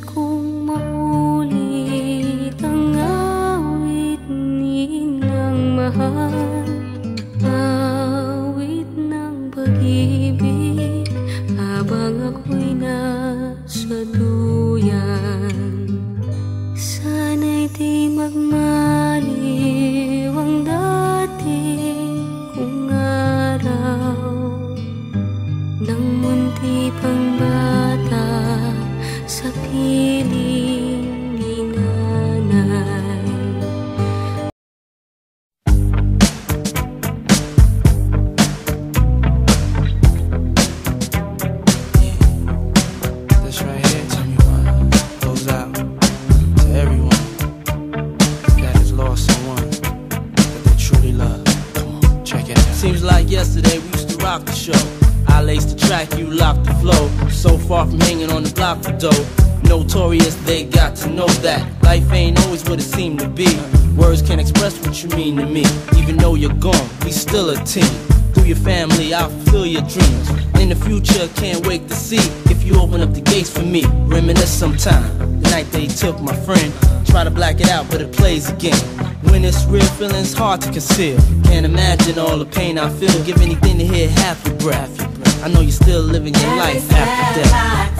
kong maulit ang awit ni Inang Mahal, awit ng pag-ibig habang ako'y nasa duyan. Sana'y di magmaliw ang dating kong araw nang munti pang bata sa piling ni nanay. This right here, tell me why, goes out to everyone that has lost someone that they truly love. Come on, check it out. Seems like yesterday we used to rock the show. I laced the track, you locked the flow. So far from hanging on the block for dough. Notorious, they got to know that life ain't always what it seemed to be. Words can't express what you mean to me. Even though you're gone, we still a team. Through your family, I'll fulfill your dreams. In the future, can't wait to see if you open up the gates for me. Reminisce sometime, the night they took my friend. Try to black it out, but it plays again. When it's real, feeling's hard to conceal. Can't imagine all the pain I feel. Give anything to hear half your breath. I know you're still living your life after death.